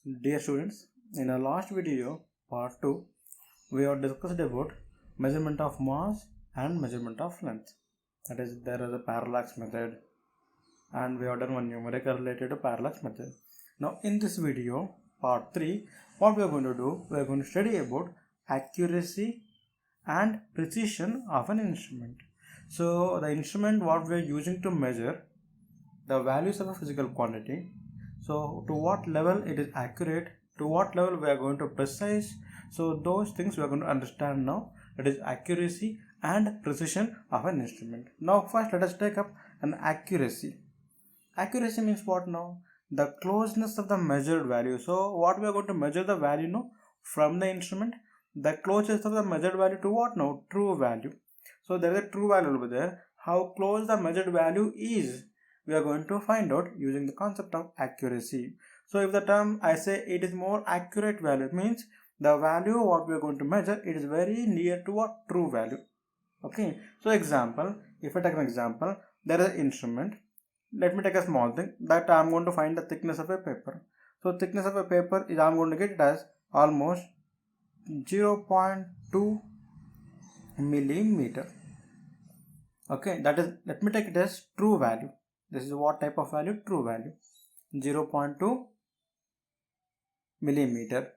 Dear students, in our last video, part 2, we have discussed about measurement of mass and measurement of length. That is, there is a parallax method, and we have done one numerical related to parallax method. Now, in this video, part 3, what we are going to do, we are going to study about accuracy and precision of an instrument. So, the instrument what we are using to measure the values of a physical quantity. So to what level it is accurate, to what level we are going to precise. So those things we are going to understand now. That is accuracy and precision of an instrument. Now first let us take up an accuracy. Accuracy means what now? The closeness of the measured value. So what we are going to measure the value now from the instrument. The closest of the measured value to what now? True value. So there is a true value over there. How close the measured value is, we are going to find out using the concept of accuracy. So if the term I say it is more accurate value, it means the value what we are going to measure, it is very near to a true value. Okay, so example, if I take an example, there is an instrument. Let me take a small thing that I am going to find the thickness of a paper. So thickness of a paper is I am going to get it as almost 0.2 millimeter. Okay, that is, let me take it as true value. This is what type of value? True value. 0.2 millimeter.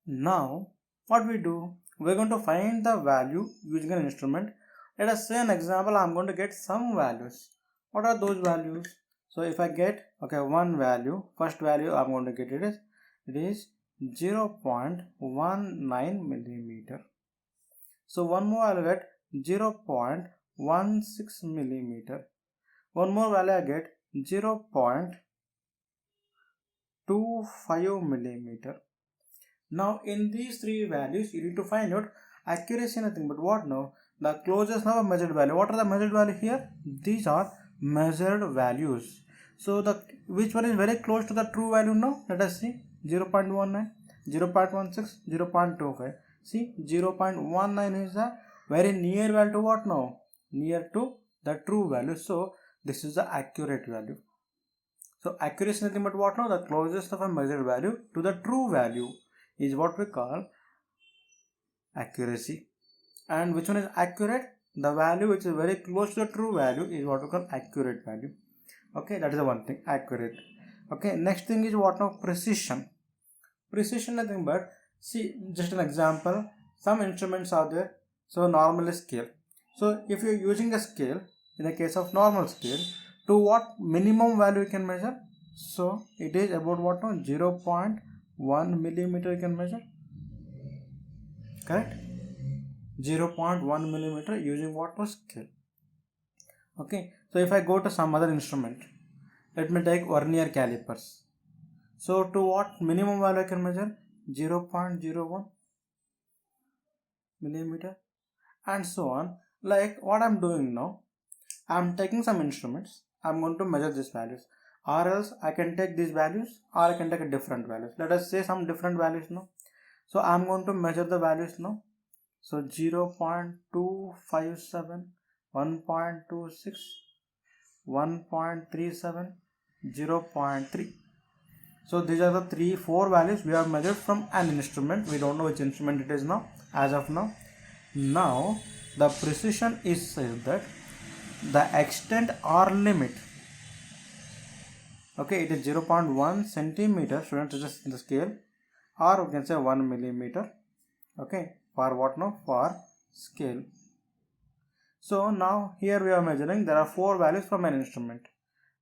Now, what we do? We're going to find the value using an instrument. Let us say an example, I'm going to get some values. What are those values? So if I get, one value, first value I'm going to get it is 0.19 millimeter. So one more I'll get 0.16 millimeter. One more value I get 0.25 millimeter. Now in these three values you need to find out accuracy nothing but what now? The closest now measured value. What are the measured value here? These are measured values. So which one is very close to the true value now? Let us see. 0.19, 0.16, 0.25. See, 0.19 is a very near value to what now? Near to the true value. So this is the accurate value. So accuracy is nothing but what now? The closest of a measured value to the true value is what we call accuracy. And which one is accurate? The value which is very close to the true value is what we call accurate value. Okay, that is the one thing, accurate. Okay, next thing is what now? Precision. Precision nothing but, see, just an example, some instruments are there. So normal scale. So if you are using a scale, in the case of normal scale, to what minimum value you can measure? So it is about what now? 0.1 millimeter you can measure. Correct? 0.1 millimeter using what was scale. Okay, so if I go to some other instrument, let me take vernier calipers. So to what minimum value I can measure? 0.01 millimeter and so on. Like what I'm doing now, I'm taking some instruments, I'm going to measure these values, or else I can take these values or I can take a different values. Let us say some different values now. So I'm going to measure the values now. So 0.257, 1.26, 1.37, 0.3. So these are the 4 values we have measured from an instrument. We don't know which instrument it is now, as of now. Now the precision is says that the extent or limit, okay, it is 0.1 centimeter, students, just in the scale, or we can say 1 millimeter, okay, for what now? For scale. So now here we are measuring, there are 4 values from an instrument.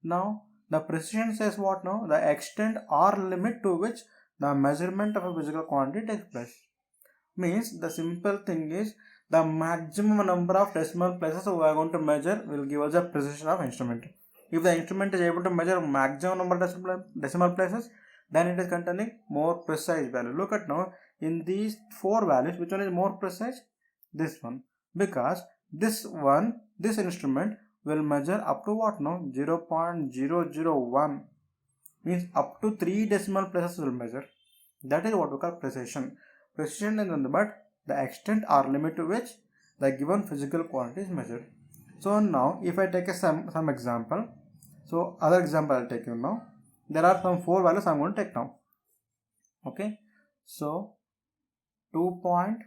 Now the precision says what now? The extent or limit to which the measurement of a physical quantity takes place. Means the simple thing is the maximum number of decimal places we are going to measure will give us the precision of instrument. If the instrument is able to measure maximum number of decimal places, then it is containing more precise value. Look at now, in these 4 values, which one is more precise? This one. Because this instrument will measure up to what now? 0.001. Means up to 3 decimal places will measure. That is what we call precision. Precision is nothing but the extent or limit to which the given physical quantity is measured. So now if I take some example, so other example I'll take you now. there are some 4 values I'm going to take now. Okay, so 2.15,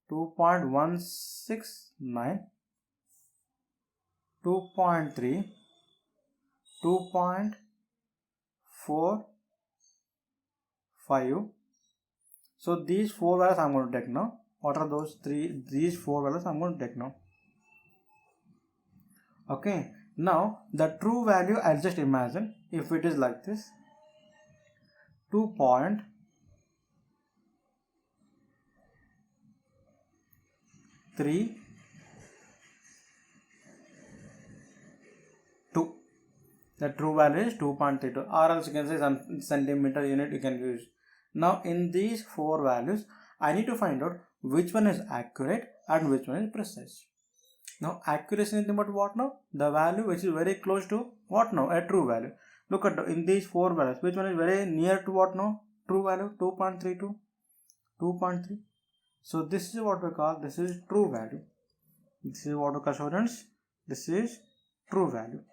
2.169, 2.3, 2.45. So these 4 values I'm going to take now. What are these 4 values I'm going to take now? Okay, now the true value, I'll just imagine if it is like this, 2.32. The true value is 2.32, or else you can say some centimeter unit you can use. Now in these 4 values, I need to find out which one is accurate and which one is precise. Now accuracy is nothing but what now? The value which is very close to what now? A true value. Look at in these 4 values, which one is very near to what now? True value 2.32, 2.3. So this is what we call, this is true value. This is what we call, students, this is true value.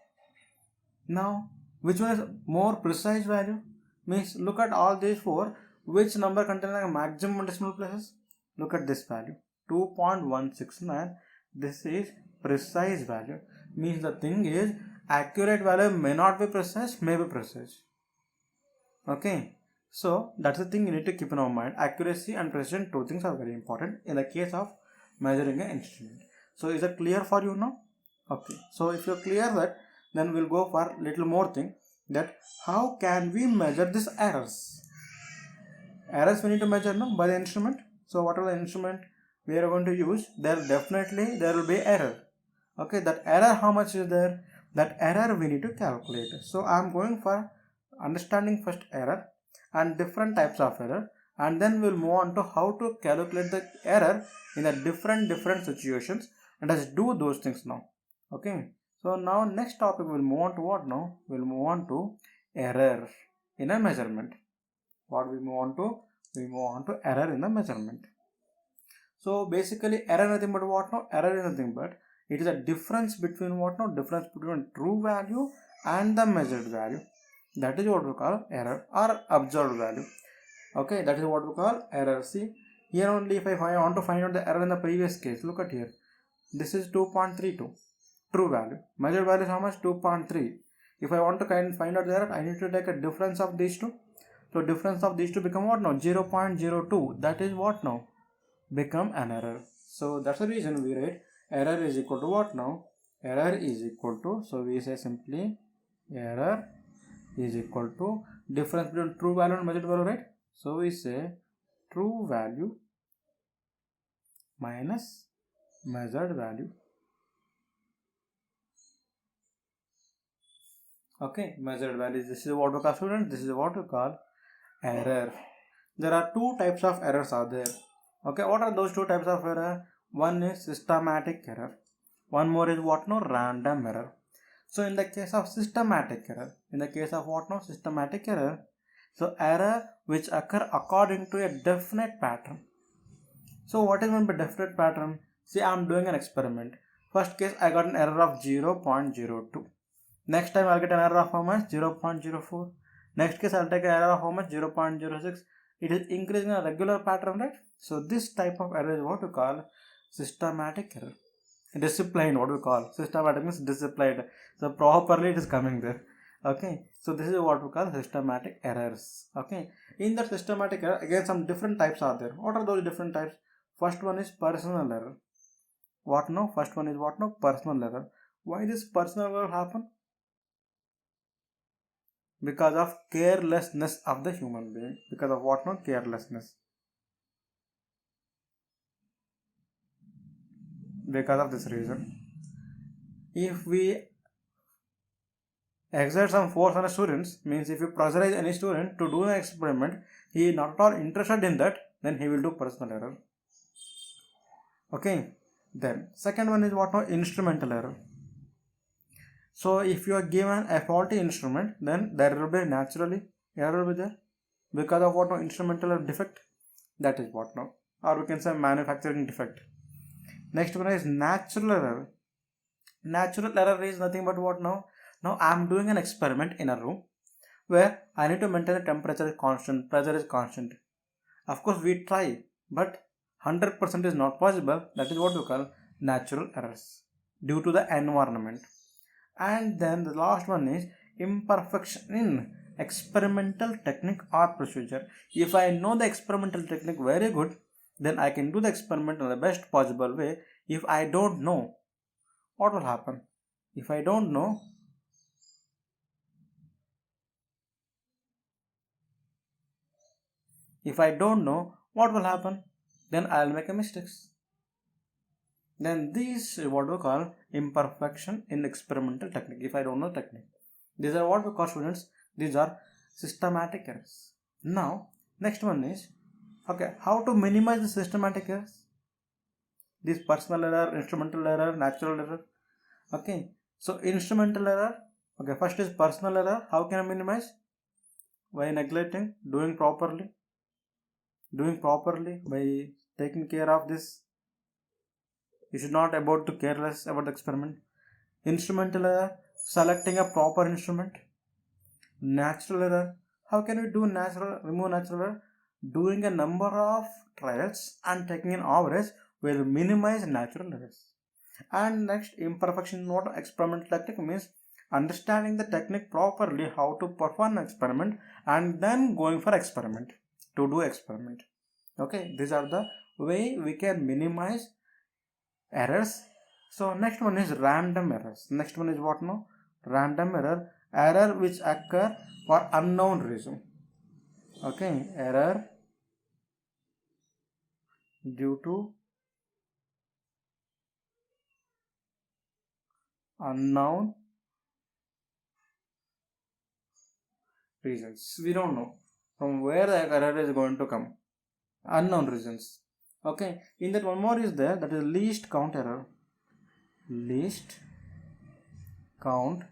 Now which one is more precise value? Means look at all these 4, which number contains a maximum decimal places? Look at this value 2.169. This is precise value. Means the thing is, accurate value may not be precise, may be precise. Okay, so that's the thing you need to keep in our mind. Accuracy and precision, 2 things are very important in the case of measuring an instrument. So is it clear for you now? Okay, so if you're clear that, then we'll go for little more thing, that how can we measure these errors? Errors we need to measure now by the instrument. So whatever the instrument we are going to use, there will be error. Okay, that error, how much is there? That error we need to calculate. So I am going for understanding first error and different types of error, and then we'll move on to how to calculate the error in a different situations, and let's do those things now. Okay, so now next topic we'll move on to what now? We'll move on to error in a measurement. What we move on to? We move on to error in the measurement. So basically error nothing but what now? Error is nothing but it is a difference between what now? Difference between true value and the measured value. That is what we call error or observed value. Okay, that is what we call error. See, here only if I want to find out the error in the previous case, look at here. This is 2.32 true value. Measured value is how much? 2.3. If I want to find out the error, I need to take a difference of these two. So difference of these two become what now? 0.02. That is what now? Become an error. So that's the reason we write error is equal to what now? Error is equal to, so we say simply error is equal to difference between true value and measured value, right? So we say true value minus measured value. Okay, measured value. This is what we call, students, this is what we call error. There are 2 types of errors are there. Okay, what are those 2 types of error? One is systematic error. One more is what now? Random error. So in the case of systematic error, in the case of what now? Systematic error. So error which occur according to a definite pattern. So what is meant by definite pattern? See, I am doing an experiment. First case I got an error of 0.02. Next time I'll get an error of how much? 0.04. Next case I'll take an error of how much? 0.06. It is increasing a regular pattern, right? So this type of error is what we call systematic error. Disciplined, what we call systematic means disciplined. So properly it is coming there. Okay, so this is what we call systematic errors. Okay, in that systematic error, again some different types are there. What are those different types? First one is personal error. What now? First one is what now? Personal error. Why this personal error happen? Because of carelessness of the human being. Because of what now? Carelessness. Because of this reason, if we exert some force on a student, means if you pressurize any student to do an experiment, he is not at all interested in that, then he will do personal error. Okay, then second one is what now? Instrumental error. So if you are given a faulty instrument, then there will be naturally error with there because of what now? Instrumental defect. That is what now, or we can say manufacturing defect. Next one is natural error. Natural error is nothing but what now? Now I am doing an experiment in a room where I need to maintain the temperature is constant, pressure is constant. Of course we try, but 100% is not possible. That is what we call natural errors due to the environment. And then the last one is imperfection in experimental technique or procedure. If I know the experimental technique very good, then I can do the experiment in the best possible way. If I don't know, what will happen? If I don't know, what will happen? Then I'll make a mistakes. Then these is what we call imperfection in experimental technique. If I don't know technique, these are what we call, students, these are systematic errors. Now next one is, okay, how to minimize the systematic errors? This personal error, instrumental error, natural error. Okay, so instrumental error. Okay, first is personal error. How can I minimize? By neglecting, doing properly by taking care of this. You should not about to careless about the experiment. Instrumental error, selecting a proper instrument. Natural error, how can we remove natural error? Doing a number of trials and taking an average will minimize natural errors. And next, imperfection. What experimental technique means? Understanding the technique properly, how to perform an experiment, and then going for experiment to do experiment. Okay, these are the way we can minimize errors. So next one is random errors. Next one is what now? Random error which occur for unknown reason. Okay, error due to unknown reasons. We don't know from where the error is going to come. Unknown reasons. Okay, in that one more is there, that is least count error. Least count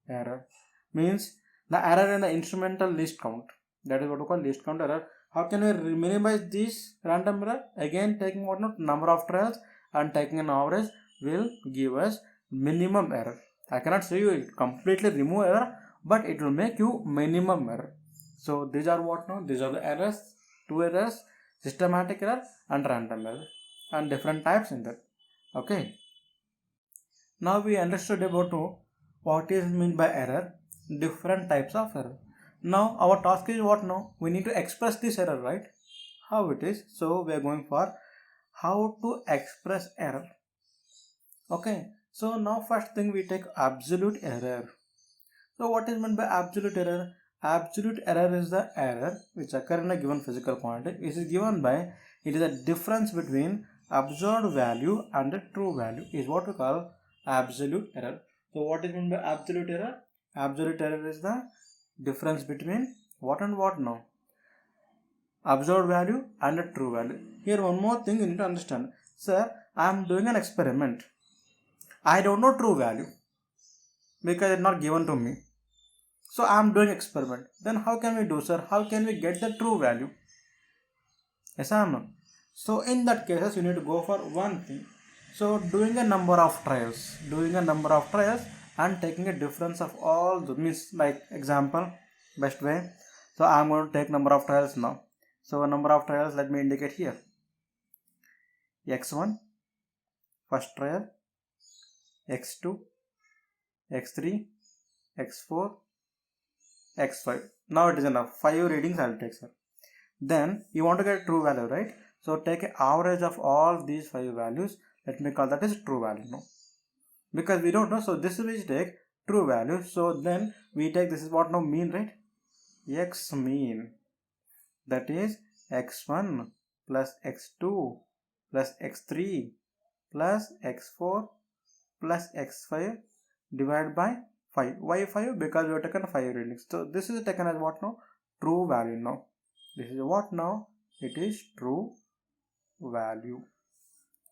error means the error in the instrumental least count. That is what we call least count error. How can we minimize this random error? Again, taking what not number of trials and taking an average will give us minimum error. I cannot say you it completely remove error, but it will make you minimum error. So these are what now? These are the errors, two errors, systematic error and random error, and different types in that. Okay. Now we understood about what is meant by error, different types of error. Now our task is what now? We need to express this error, right? How it is? So we are going for how to express error. Okay. So now first thing we take absolute error. So what is meant by absolute error? Absolute error is the error which occurs in a given physical quantity. It is given by, it is a difference between observed value and the true value is what we call absolute error. So what is meant by absolute error? Absolute error is the difference between what and what now? Observed value and the true value. Here one more thing you need to understand. Sir, I am doing an experiment. I don't know true value because it's not given to me. So I am doing experiment. Then how can we do, sir? How can we get the true value? Yes, I am. So in that cases you need to go for one thing. So doing a number of trials, and taking a difference of all the means, like example, best way. So I am going to take number of trials now. So number of trials, let me indicate here. X1, first trial, X2, X3, X4, X5. Now it is enough. 5 readings I will take, sir. Then you want to get true value, right? So take an average of all these 5 values. Let me call that as true value now. Because we don't know, so this is which take true value. So then we take, this is what now mean, right? X mean, that is x1 plus x2 plus x3 plus x4 plus x5 divided by 5. Why 5? Because we have taken 5 readings. So this is taken as what now? True value now. This is what now? It is true value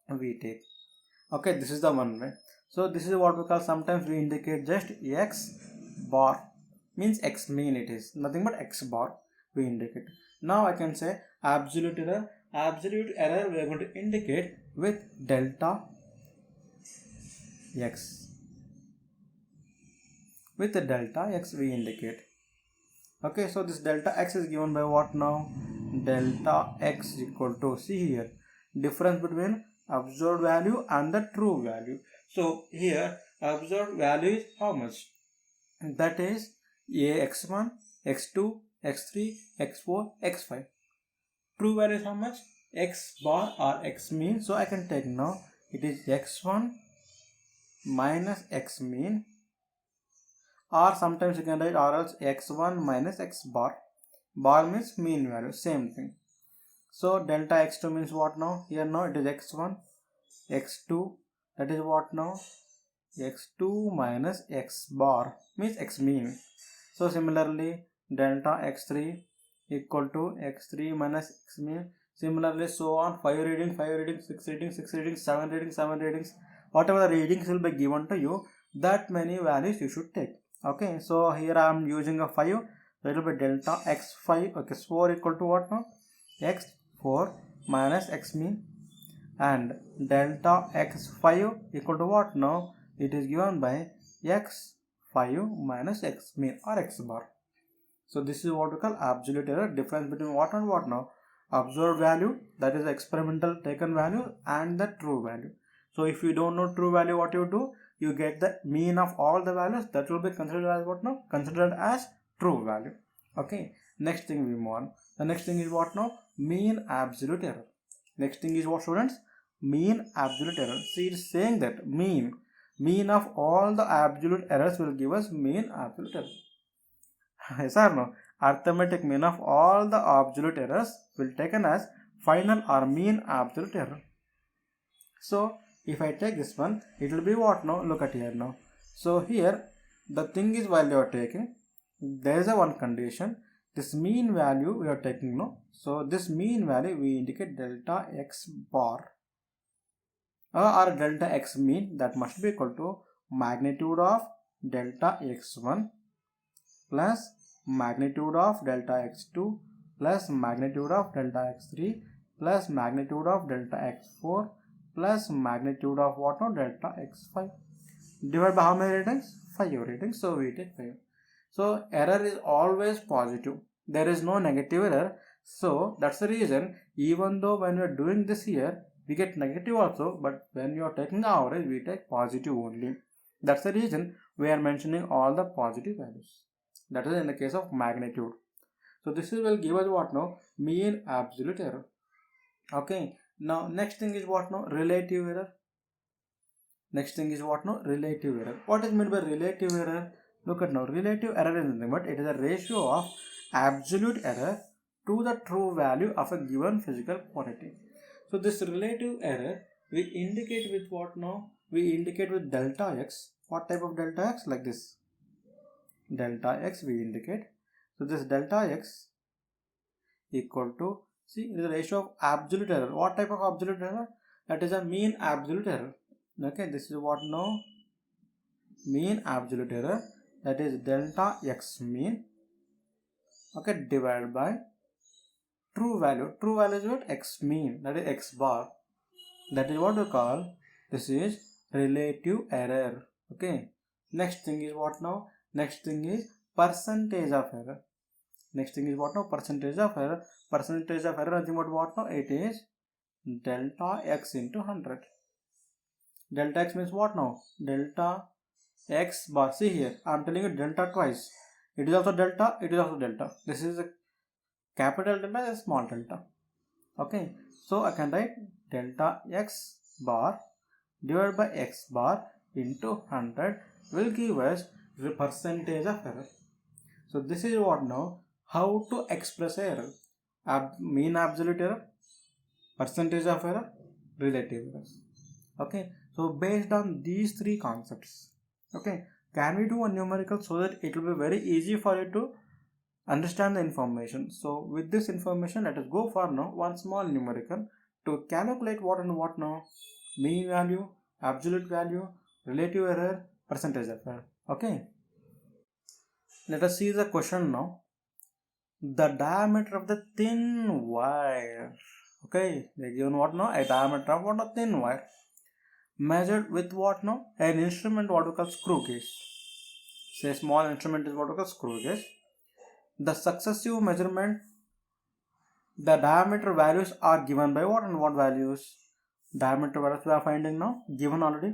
we take. Okay, this is the one way. So this is what we call, sometimes we indicate just x bar, means x mean, it is nothing but x bar we indicate. Now I can say absolute error. Absolute error we are going to indicate with delta x. with the delta x we indicate. Okay, so this delta x is given by what now? Delta x is equal to, see here, difference between observed value and the true value. So here observed value is how much? That is x1, x2, x3, x4, x5. True value is how much? X bar or x mean. So I can take now, it is x1 minus x mean, or sometimes you can write or else x1 minus x bar. Bar means mean value, same thing. So delta x2 means what now? Here now it is x1, x2, that is what now? x2 minus x bar means x mean. So similarly delta x3 equal to x3 minus x mean. Similarly so on, 5 readings, 5 readings, 6 readings, 6 readings, 7 readings, 7 readings. Whatever the readings will be given to you, that many values you should take. Okay, so here I am using a 5, so it will be delta x5, okay, x4 equal to what now? x4 minus x mean, and delta x5 equal to what now? It is given by x5 minus x mean or x bar. So this is what we call absolute error, difference between what and what now? Observed value, that is the experimental taken value, and the true value. So if you don't know true value, what you do? You get the mean of all the values, that will be considered as what now? Considered as true value. Okay, next thing we move on. The next thing is what now? Mean absolute error. Next thing is what, students? Mean absolute error. See, it is saying that mean of all the absolute errors will give us mean absolute error. Yes or no? Arithmetic mean of all the absolute errors will taken as final or mean absolute error. So if I take this one, it will be what now? Look at here now. So here the thing is, while you are taking, there is a one condition. This mean value we are taking now. So this mean value we indicate delta x bar or delta x mean, that must be equal to magnitude of delta x1 plus magnitude of delta x2 plus magnitude of delta x3 plus magnitude of delta x4 plus magnitude of what now? Delta x5, divided by how many readings? 5 readings. So we take 5. So error is always positive, there is no negative error. So that's the reason, even though when we are doing this here we get negative also, but when you are taking average we take positive only. That's the reason we are mentioning all the positive values. That is in the case of magnitude. So this will give us what now? Mean absolute error. Okay, now next thing is what now? Relative error. Next thing is what now? Relative error. What is meant by relative error? Look at now, relative error is nothing but it is a ratio of absolute error to the true value of a given physical quantity. So this relative error we indicate with what now? We indicate with delta x. What type of delta x? Like this. Delta x we indicate. So this delta x equal to, see, it is a ratio of absolute error. What type of absolute error? That is a mean absolute error. Okay, this is what now? Mean absolute error, that is delta x mean, okay, divided by true value. True value is what? X mean, that is x bar. That is what we call, this is relative error. Okay, next thing is what now? Next thing is percentage of error. Next thing is what now? Percentage of error. Percentage of error, nothing but what now? It is delta x into 100. Delta x means what now? Delta x bar. See here, I am telling you delta twice. It is also delta, it is also delta. This is a capital delta, a small delta. Okay, so I can write delta x bar divided by x bar into 100 will give us the percentage of error. So this is what now? How to express error? Mean absolute error, percentage of error, relative errors. Okay, so based on these three concepts, okay, can we do a numerical so that it will be very easy for you to understand the information. So with this information, let us go for now one small numerical to calculate what and what now? Mean value, absolute value, relative error, percentage of error. Okay, let us see the question now. The diameter of the thin wire, okay, they given what now? A diameter of what? A thin wire, measured with what now? An instrument what we call screw gauge. say small instrument is what we call screw gauge. The successive measurement, the diameter values are given by what and what values? Diameter values we are finding now, given already.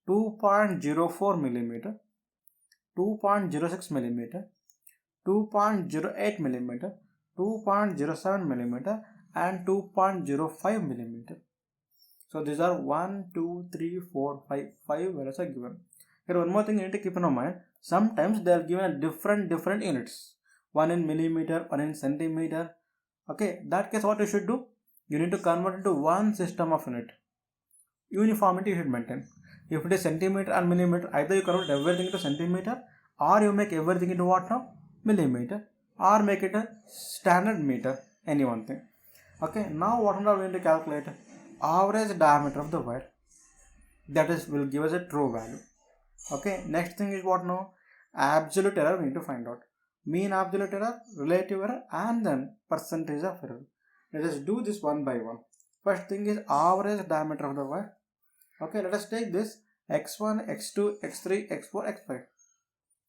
2.04 millimeter, 2.06 millimeter, 2.08 millimeter, 2.07 millimeter and 2.05 millimeter. So these are 1, 2, 3, 4, 5 values are given. Here one more thing you need to keep in mind. Sometimes they are given different units. One in millimeter, one in centimeter. Okay, that case what you should do? You need to convert into one system of unit. Uniformity you should maintain. If it is centimeter and millimeter, either you convert everything into centimeter, or you make everything into what now? Millimeter, or make it a standard meter, any one thing. Okay, now what are we going to calculate? Average diameter of the wire. That is will give us a true value. Okay, next thing is what now? Absolute error we need to find out. Mean absolute error, relative error, and then percentage of error. Let us do this one by one. First thing is average diameter of the wire. Okay, let us take this x1, x2, x3, x4, x5.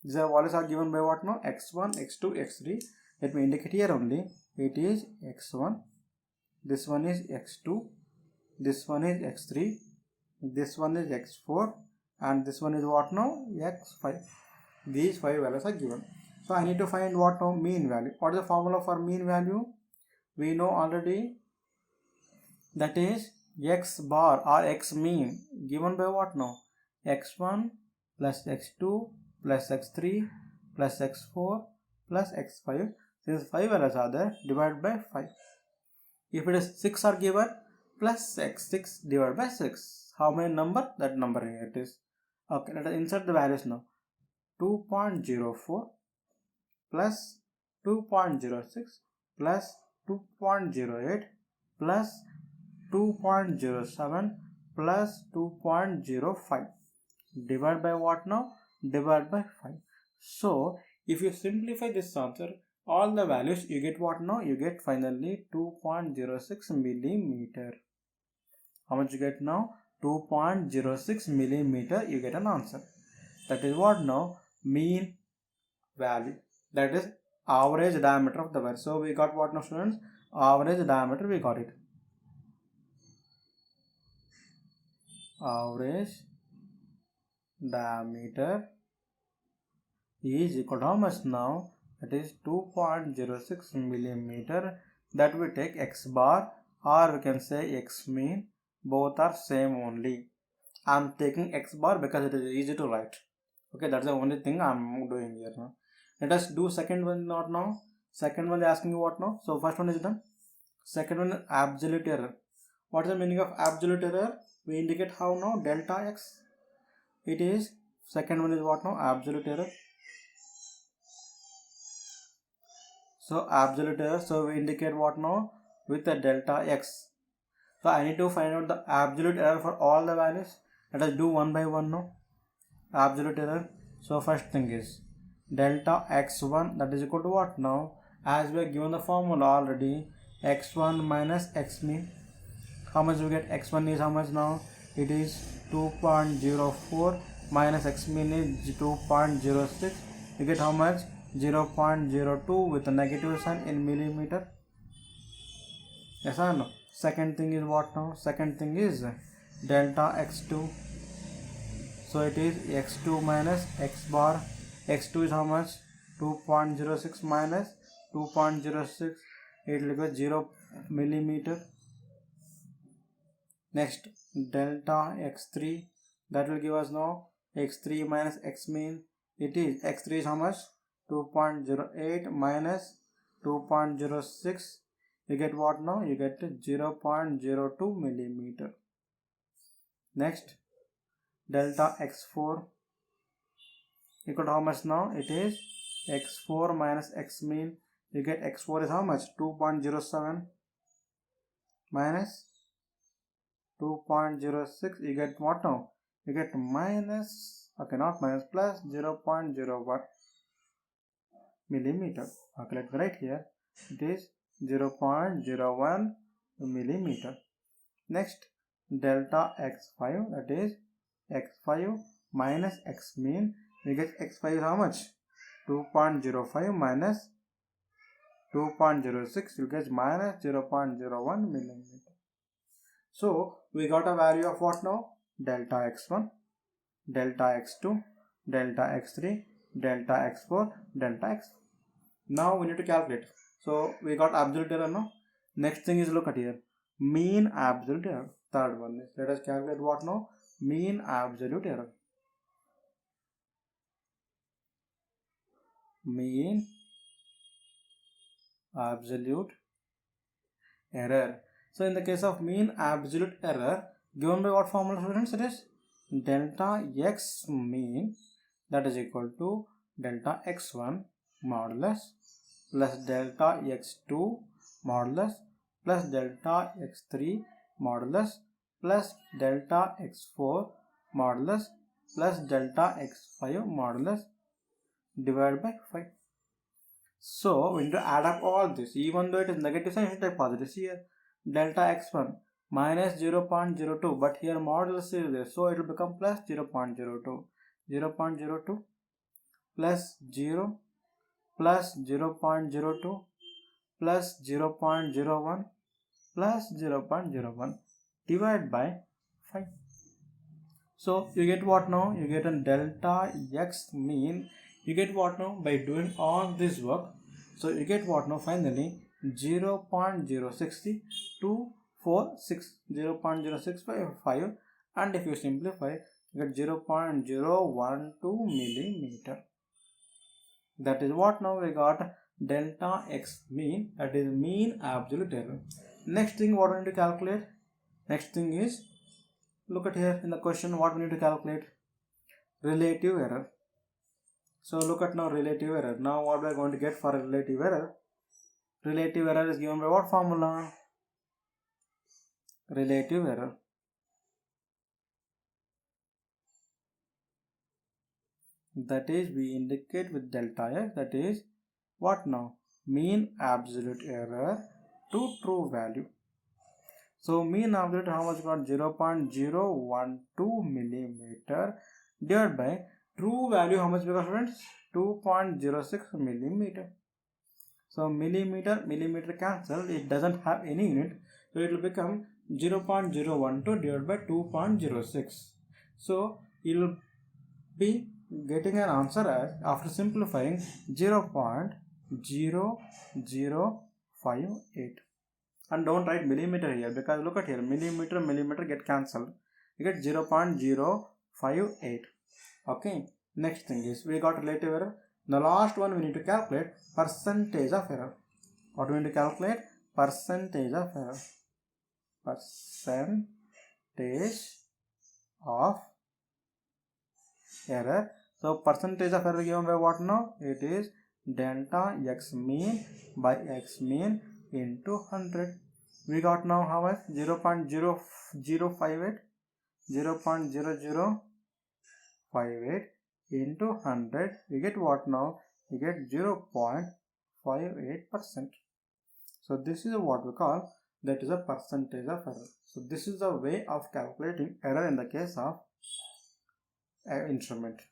These are values are given by what now? x1, x2, x3. Let me indicate here only. It is x1. This one is x2. This one is x3. This one is x4. And this one is what now? x5. These 5 values are given. So I need to find what now? Mean value. What is the formula for mean value? We know already. That is x bar or x mean given by what now? x1 plus x2 plus x3 plus x4 plus x5. Since 5 values are there, divided by 5. If it is 6 are given, plus x6 divided by 6. How many number? That number here it is. Okay, let us insert the values now. 2.04 plus 2.06 plus 2.08 plus 2.07 plus 2.05 divided by what now? Divided by 5. So if you simplify this answer, all the values you get what now? You get finally 2.06 millimeter. How much you get now? 2.06 millimeter you get an answer. That is what now? Mean value. That is average diameter of the wire. So we got what now, students? Average diameter we got it. Average diameter is equal to how much now? That is 2.06 millimeter. That we take x bar, or we can say x mean. Both are same only. I am taking x bar because it is easy to write. Okay, that's the only thing I am doing here now. Let us do second one not now. Second one they asking you what now? So first one is done. Second one, absolute error. What is the meaning of absolute error? We indicate how now? Delta x. It is, second one is what now? Absolute error. So absolute error. So we indicate what now? With the delta x. So I need to find out the absolute error for all the values. Let us do one by one now. Absolute error. So first thing is delta x1, that is equal to what now? As we are given the formula already, x1 minus x mean. How much we get? X1 is how much now? It is 2.04 minus x mean is 2.06. You get how much? 0.02 with a negative sign in millimeter. Yes or no? Second thing is what now? Second thing is delta x2. So it is x2 minus x bar. x2 is how much? 2.06 minus 2.06. It will be 0 millimeter. Next, delta x3. That will give us now x3 minus x mean. It is x3 is how much? 2.08 minus 2.06. You get what now? You get 0.02 millimeter. Next, delta x4 equal to how much now? It is x4 minus x mean. You get x4 is how much? 2.07 minus 2.06. You get what now? You get minus, okay, not minus, plus 0.01 millimeter. Okay, let me write here. It is 0.01 millimeter. Next, delta x5, that is x5 minus x mean. We get x5 is how much? 2.05 minus 2.06, you get minus 0.01 millimeter. So we got a value of what now? Delta x1, delta x2, delta x3, delta x4, delta x. Now we need to calculate. So we got absolute error now. Next thing is, look at here, mean absolute error. Third one is, let us calculate what now? Mean absolute error. Mean absolute error. So in the case of mean absolute error, given by what formula, students? It is delta x mean, that is equal to delta x1 modulus plus delta x2 modulus plus delta x3 modulus plus delta x4 modulus plus delta x5 modulus divided by 5. So we need to add up all this. Even though it is negative sign, you should type positive. See here, delta x1 minus 0.02, but here modulus is there, so it will become plus 0.02. 0.02 plus 0 plus 0.02 plus 0.01 plus 0.01 divided by 5. So you get what now? You get a delta x mean. You get what now? By doing all this work, so you get what now? Finally 0.060 246, 0.0655, and if you simplify, you get 0.012 millimeter. That is what now we got delta x mean, that is mean absolute error. Next thing what we need to calculate? Next thing is, look at here in the question, what we need to calculate? Relative error. So look at now relative error. Now what we are going to get for relative error? Relative error is given by what formula? Relative error. That is, we indicate with delta x, that is what now? Mean absolute error to true value. So mean absolute, how much got? 0.012 millimeter divided by true value, how much we got, students? 2.06 millimeter. So millimeter cancel, it doesn't have any unit, so it will become 0.012 divided by 2.06. So you will be getting an answer as, after simplifying, 0.0058. And don't write millimeter here, because look at here, millimeter get cancelled, you get 0.058. Okay, next thing is, we got relative error. The last one we need to calculate percentage of error. What we need to calculate? Percentage of error. Percentage of error. So percentage of error given by what now? It is delta x mean by x mean into 100. We got now how much? 0.0058, 0.0058 into 100. We get what now? We get 0.58%. So this is what we call, that is a percentage of error. So this is the way of calculating error in the case of instrument.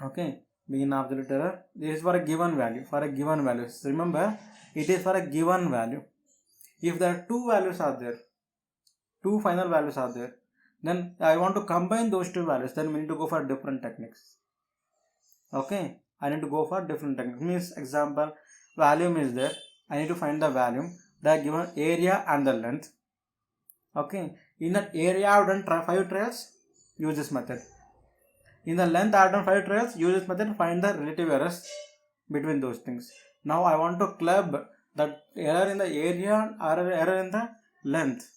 Okay, mean absolute error. This is for a given value. For a given value. So remember, it is for a given value. If there are two values are there, two final values are there, then I want to combine those two values, then we need to go for different techniques. Okay, I need to go for different techniques. Means, example, volume is there, I need to find the volume. They are given area and the length. Okay, in that area I have done 5 trials, use this method. In the length I have done 5 trials, use this method, find the relative errors between those things. Now I want to club the error in the area or error in the length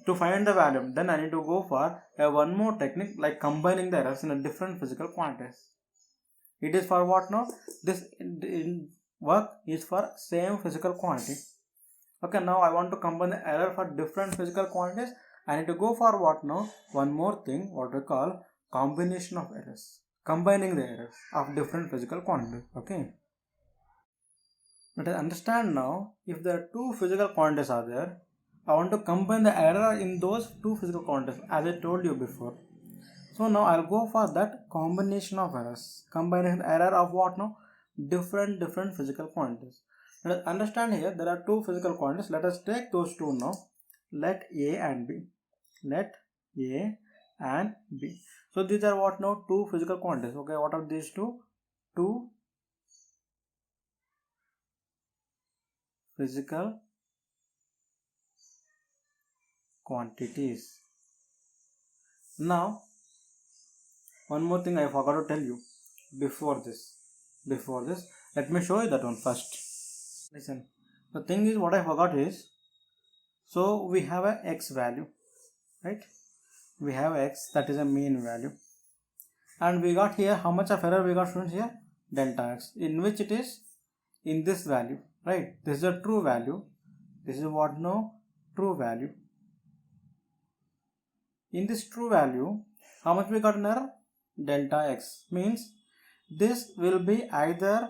to find the value. Then I need to go for one more technique, like combining the errors in a different physical quantities. It is for what now? This work is for same physical quantity. Okay, now I want to combine the error for different physical quantities. I need to go for what now? One more thing, what we call combination of errors. Combining the errors of different physical quantities. Okay. Let us understand now, if there are two physical quantities are there, I want to combine the error in those two physical quantities, as I told you before. So now I'll go for that combination of errors. Combination error of what now? Different physical quantities. Let us understand here there are two physical quantities. Let us take those two now. Let A and B. Let A and B. So these are what now? Two physical quantities. Okay, what are these two? Two physical quantities. Now, one more thing I forgot to tell you before this. Let me show you that one first. Listen. The thing is, what I forgot is, so we have a x value, right? We have x, that is a mean value, and we got here how much of error we got from here? Delta x, in which it is in this value, right? This is a true value. This is what no true value. In this true value, how much we got in error? Delta x, means this will be either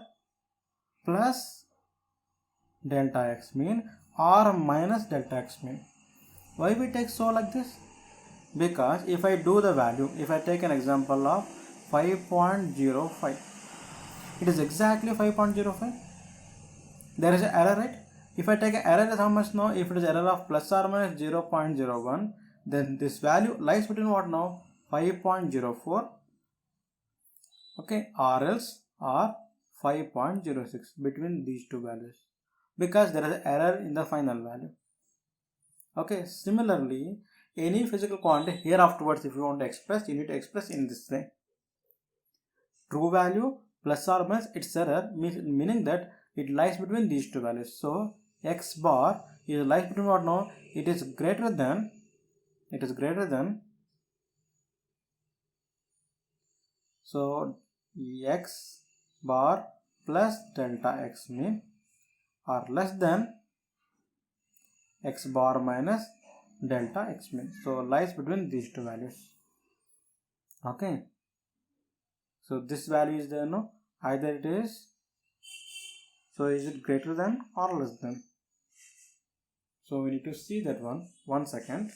plus delta x mean or minus delta x mean. Why we take so like this? Because if I do the value, if I take an example of 5.05, it is exactly 5.05. There is an error, right? If I take an error, how much now? If it is error of plus or minus 0.01, then this value lies between what now? 5.04, okay, or else or 5.06, between these two values, because there is an error in the final value. Okay, similarly, any physical quantity here afterwards, if you want to express, you need to express in this way. True value plus or minus its error, meaning that it lies between these two values. So x bar is lies between what now? It is greater than so x bar plus delta x mean, or less than x bar minus delta x mean. So lies between these two values. Okay, so this value is there, no? Either it is, so is it greater than or less than? So we need to see that one second.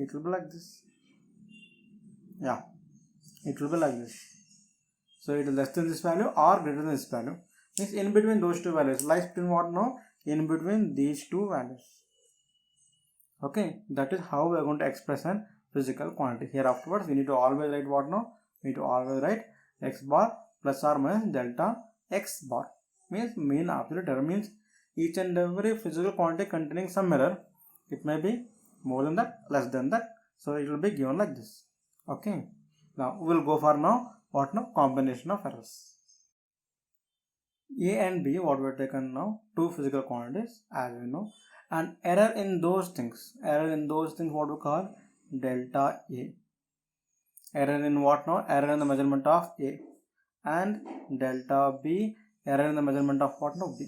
It will be like this. Yeah, it will be like this. So it is less than this value or greater than this value. Means in between those two values. Lies between what now? In between these two values. Okay, that is how we are going to express an physical quantity. Here afterwards, we need to always write what now? We need to always write x bar plus or minus delta x bar. Means mean absolute error, means each and every physical quantity containing some error. It may be more than that, less than that. So it will be given like this. Okay. Now we will go for now what now? Combination of errors. A and B, what we have taken now? Two physical quantities, as we know. And error in those things, what we call delta A. Error in what now? Error in the measurement of A. And delta B, error in the measurement of what now? B.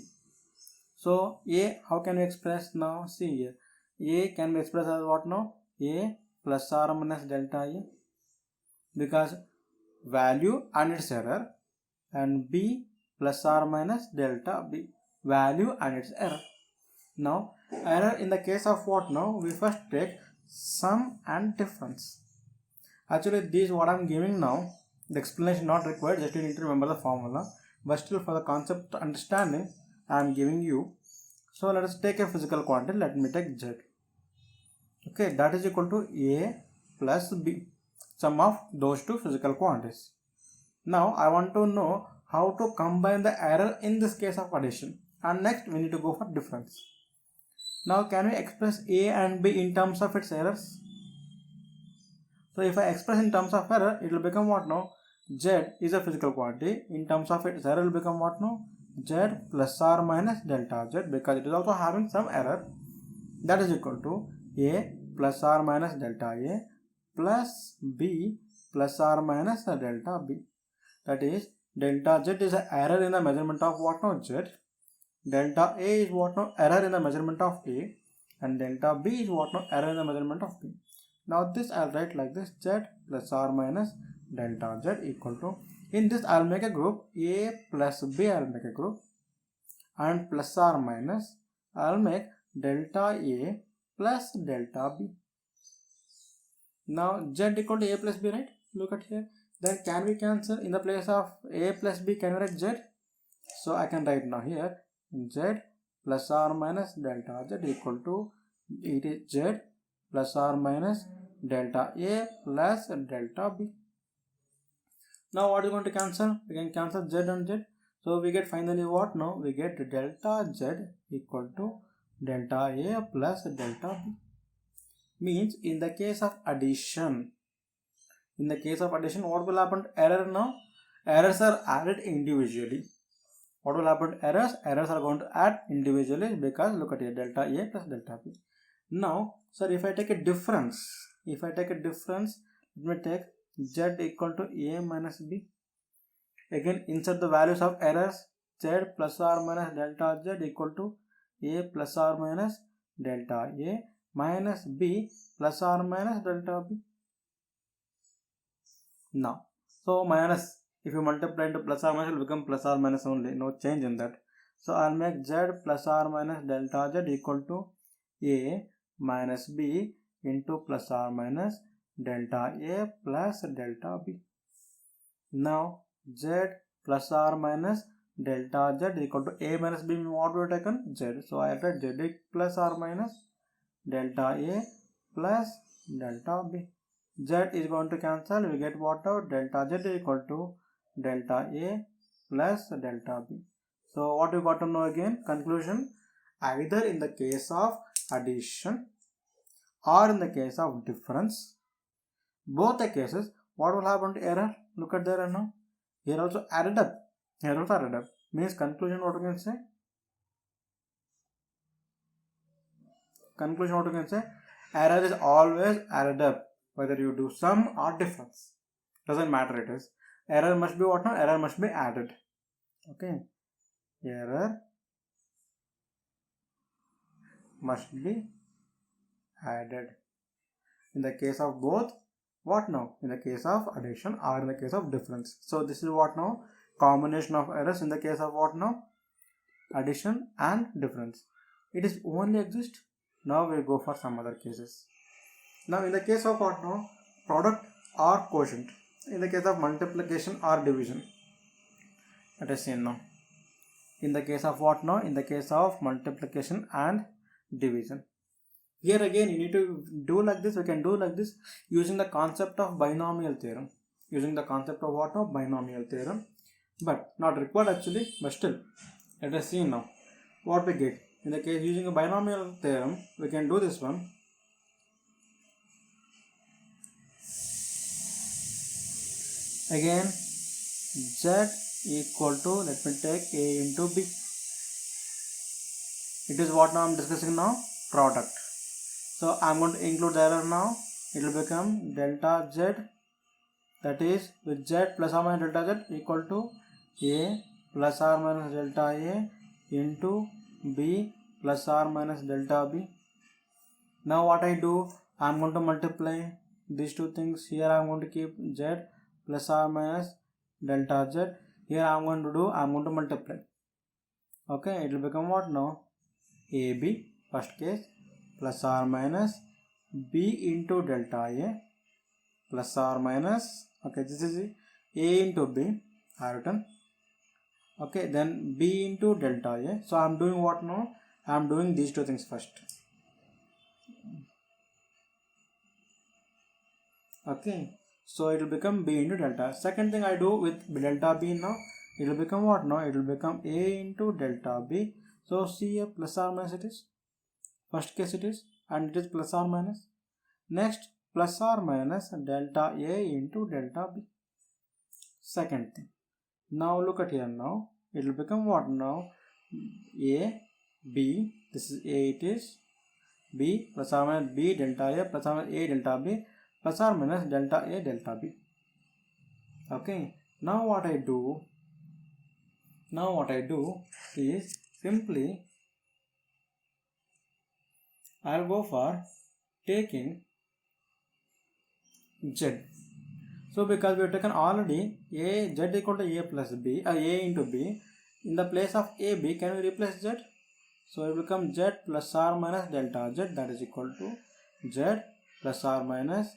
So A, how can we express now? See here. A can be expressed as what now? A plus or minus delta A, because value and its error, and B plus or minus delta B, value and its error. Now error in the case of what now? We first take sum and difference. Actually these what I am giving now, the explanation not required, just you need to remember the formula, but still for the concept understanding I am giving you. So let us take a physical quantity. Let me take Z. Okay, that is equal to A plus B, sum of those two physical quantities. Now I want to know how to combine the error in this case of addition, and next we need to go for difference. Now can we express A and B in terms of its errors? So if I express in terms of error, it will become what now? Z is a physical quantity. In terms of its error, it will become what now? Z plus or minus delta Z, because it is also having some error. That is equal to A plus or minus delta A plus B plus or minus delta B. That is, delta Z is an error in the measurement of what now? Z. Delta A is what now? Error in the measurement of A. And delta B is what now? Error in the measurement of B. Now this I will write like this: Z plus or minus delta z equal to, in this I'll make a group a plus b, I'll make a group, and plus or minus I'll make delta a plus delta b. Now z equal to a plus b, right? Look at here. Then can we cancel? In the place of a plus b, can we write z? So I can write now here z plus or minus delta z equal to, it is z plus or minus delta a plus delta b. Now what is going to cancel? We can cancel z and z. So we get finally what now? We get delta z equal to delta a plus delta b. Means in the case of addition, what will happen to error now? Errors are added individually. What will happen to errors? Errors are going to add individually, because look at here, delta a plus delta b. Now, sir, if I take a difference, let me take z equal to a minus b. Again, insert the values of errors. Z plus or minus delta z equal to a plus or minus delta a minus b plus or minus delta b. Now, so minus, if you multiply into plus or minus, it will become plus or minus only, no change in that. So I'll make z plus or minus delta z equal to a minus b into plus or minus delta a plus delta b. Now z plus or minus delta z equal to a minus b, what we have taken? Z. So I write z plus or minus delta a plus delta b. Z is going to cancel, we get what out? Delta z equal to delta a plus delta b. So what we got to know again? Conclusion, either in the case of addition or in the case of difference, both the cases, what will happen to error? Look at the error now. Here also added up. Means conclusion, what we can say? Error is always added up, whether you do sum or difference. Doesn't matter, it is. Error must be what now? Error must be added. Okay. Error must be added. In the case of both, what now? In the case of addition or in the case of difference. So this is what now? Combination of errors in the case of what now? Addition and difference. It is only exist. Now we go for some other cases. Now in the case of what now? Product or quotient. In the case of multiplication or division. Let us see now. In the case of what now? In the case of multiplication and division. Here again you need to do like this. We can do like this using the concept of binomial theorem. Using the concept of what now? Binomial theorem. But not required actually, but still. Let us see now what we get. In the case using a binomial theorem, we can do this one. Again, z equal to, let me take a into b. It is what now I am discussing now? Product. So I am going to include the error now. It will become delta z, that is with z plus or minus delta z equal to a plus or minus delta a into b plus or minus delta b. Now what I do? I am going to multiply these two things. Here I am going to keep z plus or minus delta z. Here I am going to multiply. Okay, it will become what now? AB, first case, plus or minus b into delta a plus or minus, okay, this is a into b, I have written. Okay, then b into delta a. So I am doing what now? I am doing these two things first. Okay, so it will become b into delta. Second thing I do with delta b now, it will become what now? It will become a into delta b. So see a plus or minus it is. First case it is, and it is plus or minus. Next, plus or minus delta a into delta b. Second thing. Now look at here now. It will become what now? A, b. This is a, it is b plus or minus b delta a plus or minus a delta b plus or minus delta a delta b. Okay. Now what I do is simply I'll go for taking z. So because we have taken already a z equal to a plus b, a into b, in the place of a b, can we replace z? So it will become z plus or minus delta z, that is equal to z plus or minus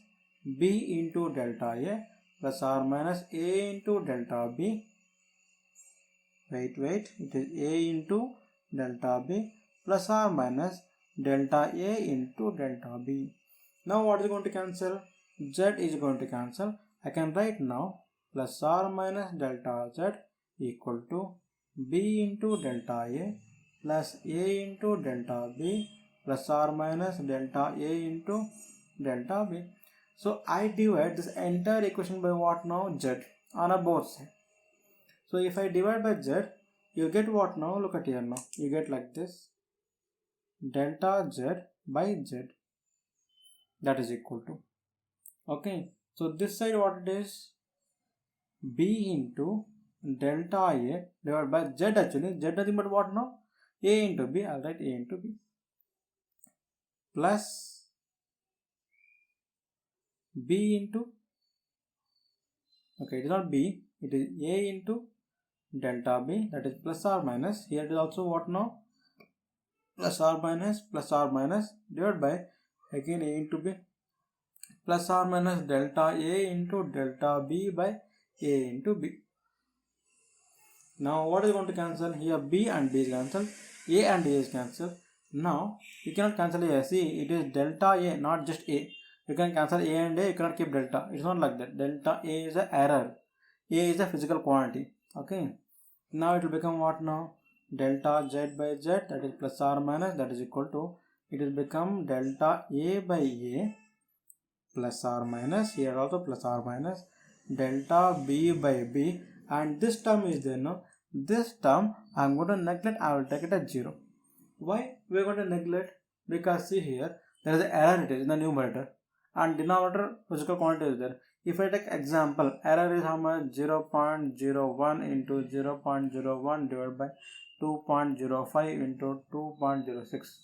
b into delta a plus or minus a into delta b. Wait, it is a into delta b plus or minus delta a into delta b. Now what is going to cancel? Z is going to cancel. I can write now plus or minus delta z equal to b into delta a plus a into delta b plus or minus delta a into delta b. So I divide this entire equation by what now? Z on a both sides. So if I divide by z, you get what now? Look at here now. You get like this. Delta z by z, that is equal to. Okay. So this side what it is? B into delta A divided by Z actually. Z nothing but what now? A into B. I'll write A into B. Plus B into, okay, it is not B, it is A into delta B, that is plus or minus. Here it is also what now? Plus or minus divided by again A into B plus or minus delta A into delta B by A into B. Now what is going to cancel? Here B and B is cancelled, A and A is cancelled. Now you cannot cancel A. See, it is delta A, not just A. You can cancel A and A, you cannot keep delta. It's not like that. Delta A is an error. A is a physical quantity. Okay. Now it will become what now? Delta Z by Z, that is plus or minus, that is equal to, it will become delta A by A plus or minus, here also plus or minus, delta B by B, and this term is there no. This term I am going to neglect, I will take it as 0. Why we are going to neglect? Because see here, there is an error, it is in the numerator, and denominator physical quantity is there. If I take example, error is how much? 0.01 into 0.01 divided by 2.05 into 2.06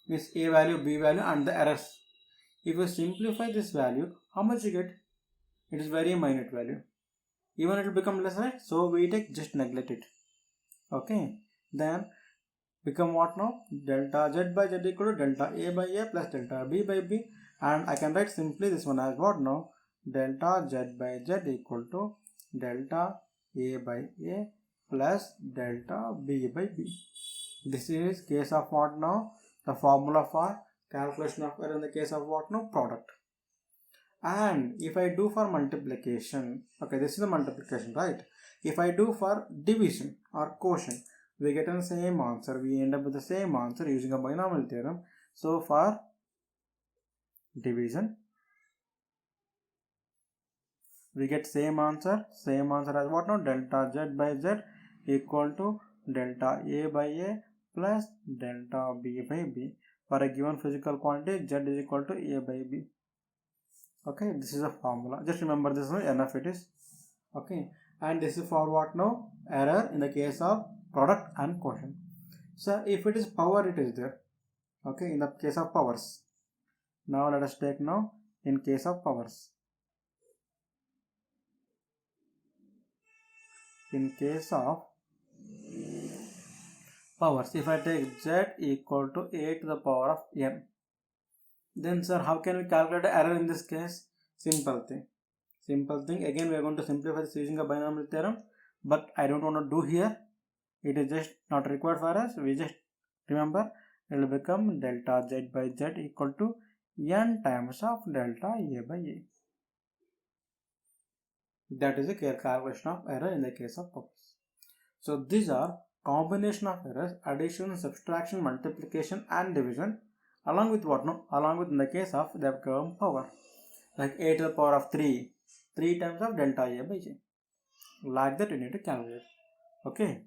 is A value, B value and the errors. If you simplify this value, how much you get? It is very minute value. Even it will become less, right? So we take just neglect it. Okay. Then become what now? Delta Z by Z equal to delta A by A plus delta B by B. And I can write simply this one as what now? Delta Z by Z equal to delta A by A plus delta B by B. This is case of what now? The formula for calculation of error in the case of what now? Product. And if I do for multiplication, okay, this is the multiplication, right? If I do for division or quotient, we get the same answer. We end up with the same answer using a binomial theorem. So for division, we get same answer as what now? Delta Z by Z equal to delta A by A plus delta B by B. For a given physical quantity, Z is equal to A by B. Okay, this is a formula. Just remember this one, enough it is. Okay, and this is for what now? Error in the case of product and quotient. So if it is power, it is there. Okay, in the case of powers. Now let us take now in case of powers. In case of powers, if I take Z equal to A to the power of n, then sir, how can we calculate error in this case? Simple thing. Again, we are going to simplify this using a binomial theorem, but I don't want to do here. It is just not required for us. We just remember it will become delta Z by Z equal to n times of delta A by A. That is a calculation of error in the case of powers. So these are combination of errors, addition, subtraction, multiplication and division, along with what no? Along with in the case of they become power. Like A to the power of 3 times of delta A by J. Like that you need to calculate. Okay.